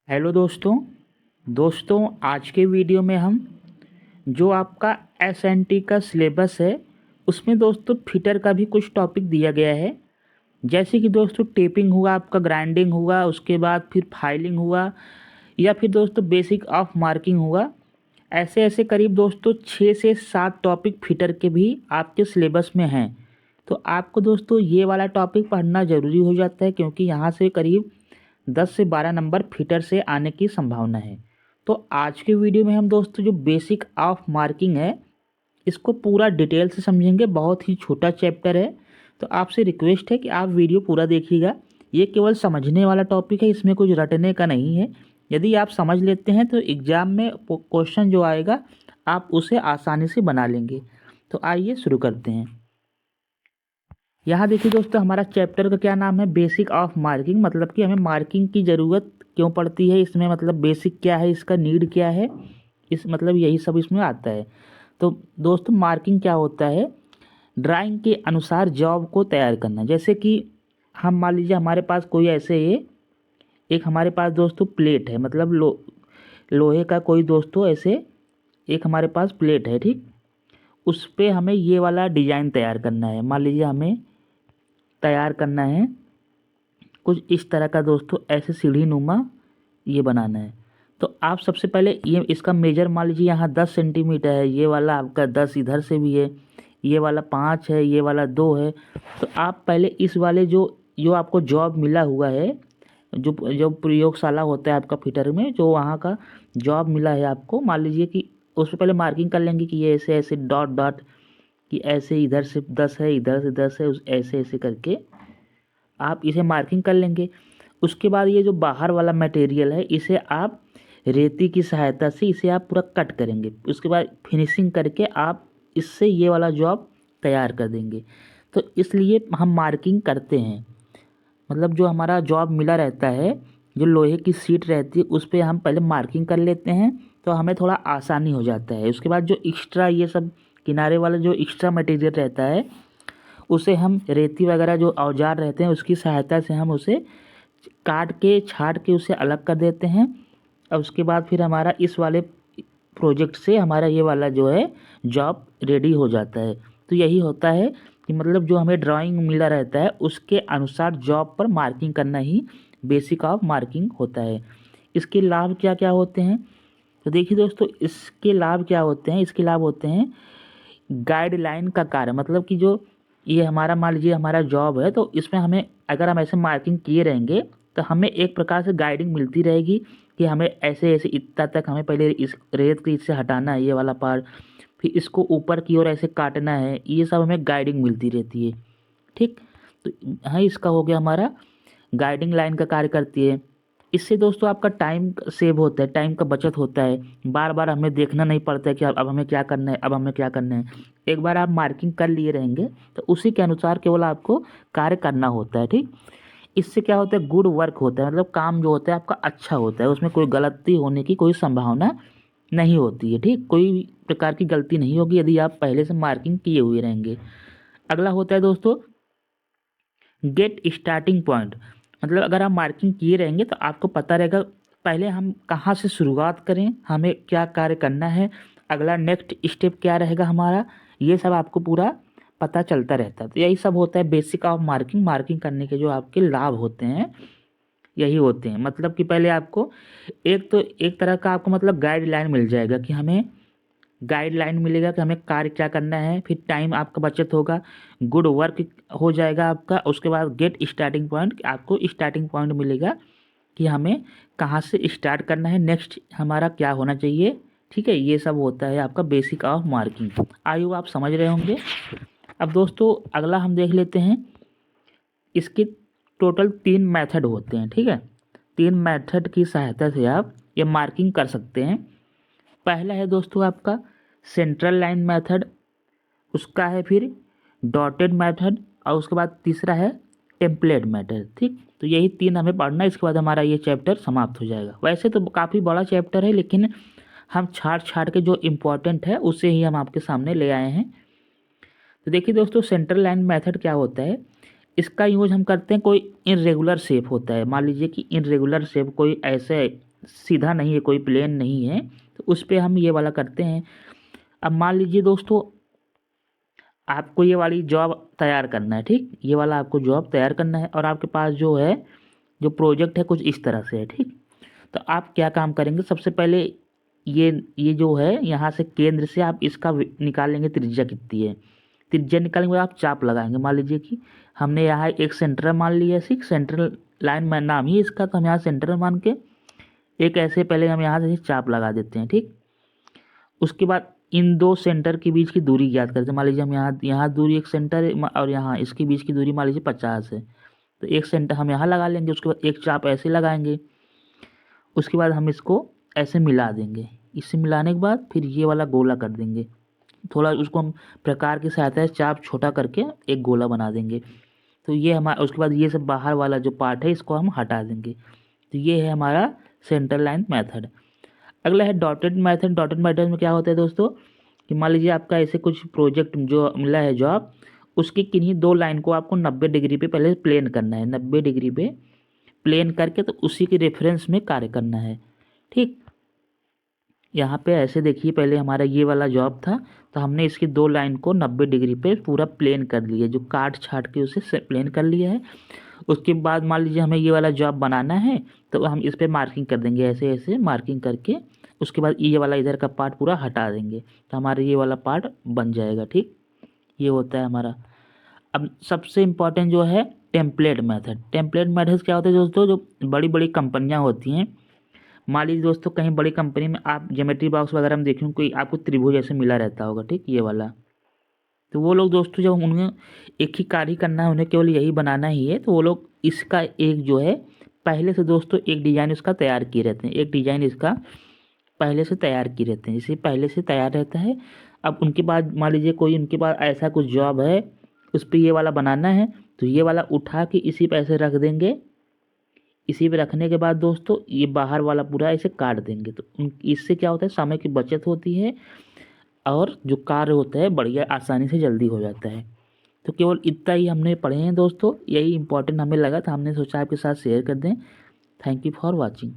Hello दोस्तों आज के वीडियो में हम जो आपका एसएनटी का सिलेबस है उसमें दोस्तों फिटर का भी कुछ टॉपिक दिया गया है। जैसे कि दोस्तों टेपिंग हुआ, आपका ग्राइंडिंग हुआ, उसके बाद फिर फाइलिंग हुआ या फिर दोस्तों बेसिक ऑफ मार्किंग हुआ। ऐसे ऐसे करीब दोस्तों 6 से 7 टॉपिक फिटर के भी आपके सिलेबस में हैं। तो आपको दोस्तों ये वाला टॉपिक पढ़ना ज़रूरी हो जाता है, क्योंकि यहाँ से करीब 10 से 12 नंबर फिटर से आने की संभावना है। तो आज के वीडियो में हम दोस्तों जो बेसिक ऑफ मार्किंग है इसको पूरा डिटेल से समझेंगे। बहुत ही छोटा चैप्टर है, तो आपसे रिक्वेस्ट है कि आप वीडियो पूरा देखिएगा। ये केवल समझने वाला टॉपिक है, इसमें कुछ रटने का नहीं है। यदि आप समझ लेते हैं तो एग्ज़ाम में क्वेश्चन जो आएगा आप उसे आसानी से बना लेंगे। तो आइए शुरू करते हैं। यहाँ देखिए दोस्तों, हमारा चैप्टर का क्या नाम है, बेसिक ऑफ मार्किंग। मतलब कि हमें मार्किंग की ज़रूरत क्यों पड़ती है इसमें, मतलब बेसिक क्या है, इसका नीड क्या है, इस मतलब यही सब इसमें आता है। तो दोस्तों मार्किंग क्या होता है, ड्राइंग के अनुसार जॉब को तैयार करना। जैसे कि हम मान लीजिए हमारे पास कोई ऐसे है, एक हमारे पास दोस्तों प्लेट है, मतलब लोहे का कोई दोस्तों ऐसे एक हमारे पास प्लेट है, ठीक। उस पर हमें ये वाला डिज़ाइन तैयार करना है। मान लीजिए हमें तैयार करना है कुछ इस तरह का दोस्तों, ऐसे सीढ़ी नुमा ये बनाना है। तो आप सबसे पहले ये इसका मेजर मान लीजिए यहाँ 10 सेंटीमीटर है, ये वाला आपका 10 इधर से भी है, ये वाला 5 है, ये वाला 2 है। तो आप पहले इस वाले जो जो आपको जॉब मिला हुआ है, जो जो प्रयोगशाला होता है आपका फिटर में, जो वहाँ का जॉब मिला है आपको, मान लीजिए कि उस पर पहले मार्किंग कर लेंगे कि ये ऐसे ऐसे डॉट डॉट, कि ऐसे इधर से 10 है, इधर से 10 है, उस ऐसे ऐसे करके आप इसे मार्किंग कर लेंगे। उसके बाद ये जो बाहर वाला मटेरियल है इसे आप रेती की सहायता से इसे आप पूरा कट करेंगे। उसके बाद फिनिशिंग करके आप इससे ये वाला जॉब तैयार कर देंगे। तो इसलिए हम मार्किंग करते हैं, मतलब जो हमारा जॉब मिला रहता है, जो लोहे की सीट रहती है उस पर हम पहले मार्किंग कर लेते हैं, तो हमें थोड़ा आसानी हो जाता है। उसके बाद जो एक्स्ट्रा ये सब किनारे वाला जो एक्स्ट्रा मटेरियल रहता है उसे हम रेती वगैरह जो औजार रहते हैं उसकी सहायता से हम उसे काट के छाट के उसे अलग कर देते हैं। और उसके बाद फिर हमारा इस वाले प्रोजेक्ट से हमारा ये वाला जो है जॉब रेडी हो जाता है। तो यही होता है कि मतलब जो हमें ड्राइंग मिला रहता है उसके अनुसार जॉब पर मार्किंग करना ही बेसिक ऑफ मार्किंग होता है। इसके लाभ क्या क्या होते हैं, तो देखिए दोस्तों इसके लाभ क्या होते हैं। इसके लाभ होते हैं गाइडलाइन का कार्य, मतलब कि जो ये हमारा मान लीजिए हमारा जॉब है, तो इसमें हमें अगर हम ऐसे मार्किंग किए रहेंगे तो हमें एक प्रकार से गाइडिंग मिलती रहेगी कि हमें ऐसे ऐसे इतना तक हमें पहले इस रेत को इससे हटाना है, ये वाला पार्ट, फिर इसको ऊपर की ओर ऐसे काटना है, ये सब हमें गाइडिंग मिलती रहती है, ठीक। तो हाँ, इसका हो गया हमारा गाइडिंग लाइन का कार्य करती है। इससे दोस्तों आपका टाइम सेव होता है, टाइम का बचत होता है। बार बार हमें देखना नहीं पड़ता है कि अब हमें क्या करना है, अब हमें क्या करना है। एक बार आप मार्किंग कर लिए रहेंगे तो उसी के अनुसार केवल आपको कार्य करना होता है, ठीक। इससे क्या होता है, गुड वर्क होता है, मतलब काम जो होता है आपका अच्छा होता है, उसमें कोई गलती होने की कोई संभावना नहीं होती है, ठीक। कोई भी प्रकार की गलती नहीं होगी यदि आप पहले से मार्किंग किए हुए रहेंगे। अगला होता है दोस्तों गेट स्टार्टिंग पॉइंट। मतलब अगर आप मार्किंग किए रहेंगे तो आपको पता रहेगा पहले हम कहाँ से शुरुआत करें, हमें क्या कार्य करना है, अगला नेक्स्ट स्टेप क्या रहेगा हमारा, ये सब आपको पूरा पता चलता रहता है। तो यही सब होता है बेसिक ऑफ मार्किंग। मार्किंग करने के जो आपके लाभ होते हैं यही होते हैं। मतलब कि पहले आपको एक तो एक तरह का आपको मतलब गाइडलाइन मिल जाएगा कि हमें गाइडलाइन मिलेगा कि हमें कार्य क्या करना है, फिर टाइम आपका बचत होगा, गुड वर्क हो जाएगा आपका। उसके बाद गेट स्टार्टिंग पॉइंट, आपको स्टार्टिंग पॉइंट मिलेगा कि हमें कहाँ से स्टार्ट करना है, नेक्स्ट हमारा क्या होना चाहिए, ठीक है। ये सब होता है आपका basic of marking. I hope आप समझ रहे होंगे। अब दोस्तों अगला हम देख लेते हैं, इसके टोटल 3 मेथड होते हैं, ठीक है। 3 मेथड की सहायता से आप ये मार्किंग कर सकते हैं। पहला है दोस्तों आपका सेंट्रल लाइन मेथड, उसका है फिर डॉटेड मेथड, और उसके बाद तीसरा है टेम्पलेट मेथड, ठीक। तो यही 3 हमें पढ़ना है, इसके बाद हमारा ये चैप्टर समाप्त हो जाएगा। वैसे तो काफ़ी बड़ा चैप्टर है, लेकिन हम छाट छाट के जो इम्पोर्टेंट है उसे ही हम आपके सामने ले आए हैं। तो देखिए दोस्तों सेंट्रल लाइन मेथड क्या होता है, इसका यूज हम करते हैं कोई इनरेगुलर शेप होता है। मान लीजिए कि इनरेगुलर शेप कोई ऐसे सीधा नहीं है, कोई प्लेन नहीं है, तो उस पर हम ये वाला करते हैं। अब मान लीजिए दोस्तों आपको ये वाली जॉब तैयार करना है, ठीक, ये वाला आपको जॉब तैयार करना है और आपके पास जो है जो प्रोजेक्ट है कुछ इस तरह से है, ठीक। तो आप क्या काम करेंगे, सबसे पहले ये जो है यहाँ से केंद्र से आप इसका निकाल लेंगे त्रिज्या कितनी है। त्रिज्या निकालने के बाद आप चाप लगाएंगे। मान लीजिए कि हमने यहाँ एक सेंटर मान लिया, ठीक, सेंट्रल लाइन में नाम ही इसका, तो हम यहाँ सेंटर मान के एक ऐसे पहले हम यहाँ से चाप लगा देते हैं, ठीक। उसके बाद इन दो सेंटर के बीच की दूरी ज्ञात करते हैं। मान लीजिए हम यहाँ दूरी एक सेंटर है और यहाँ इसके बीच की दूरी मान लीजिए 50 है, तो एक सेंटर हम यहाँ लगा लेंगे। उसके बाद एक चाप ऐसे लगाएंगे, उसके बाद हम इसको ऐसे मिला देंगे। इससे मिलाने के बाद फिर ये वाला गोला कर देंगे, थोड़ा उसको हम प्रकार की सहायता से चाप छोटा करके एक गोला बना देंगे। तो ये हमारा, उसके बाद ये सब बाहर वाला जो पार्ट है इसको हम हटा देंगे। तो ये है हमारा सेंटर लाइन मेथड। अगला है डॉटेड मेथड। डॉटेड मेथड में क्या होता है दोस्तों कि मान लीजिए आपका ऐसे कुछ प्रोजेक्ट जो मिला है जॉब, उसकी किन्हीं दो लाइन को आपको 90 डिग्री पे पहले प्लेन करना है, 90 डिग्री पे प्लेन करके तो उसी के रेफरेंस में कार्य करना है, ठीक। यहाँ पे ऐसे देखिए पहले हमारा ये वाला जॉब था, तो हमने इसकी दो लाइन को 90 डिग्री पे पूरा प्लेन कर लिया, जो काट छाट के उसे प्लेन कर लिया है। उसके बाद मान लीजिए हमें ये वाला जॉब बनाना है, तो हम इस पर मार्किंग कर देंगे, ऐसे ऐसे मार्किंग करके उसके बाद ये वाला इधर का पार्ट पूरा हटा देंगे, तो हमारा ये वाला पार्ट बन जाएगा, ठीक। ये होता है हमारा। अब सबसे इम्पॉर्टेंट जो है टेम्पलेट मेथड। टेम्पलेट मेथड क्या होता है दोस्तों, जो बड़ी बड़ी कंपनियां होती हैं, मान लीजिए दोस्तों कहीं बड़ी कंपनी में आप ज्योमेट्री बॉक्स वगैरह में देखें कोई आपको त्रिभुज जैसे मिला रहता होगा, ठीक, ये वाला। तो वो लोग दोस्तों जब उन्हें एक ही कार्य करना है, उन्हें केवल यही बनाना ही है, तो वो लोग इसका एक जो है पहले से दोस्तों एक डिज़ाइन उसका तैयार किए रहते हैं, एक डिज़ाइन इसका पहले से तैयार किए रहते हैं, इसे पहले से तैयार रहता है। अब उनके बाद मान लीजिए कोई उनके पास ऐसा कुछ जॉब है, उस पर ये वाला बनाना है, तो ये वाला उठा के इसी पे ऐसे रख देंगे। इसी पे रखने के बाद दोस्तों ये बाहर वाला पूरा ऐसे काट देंगे, तो इससे क्या होता है समय की बचत होती है और जो कार्य होता है बढ़िया आसानी से जल्दी हो जाता है। तो केवल इतना ही हमने पढ़े हैं दोस्तों, यही इंपॉर्टेंट हमें लगा था, हमने सोचा आपके साथ शेयर कर दें। Thank you for watching.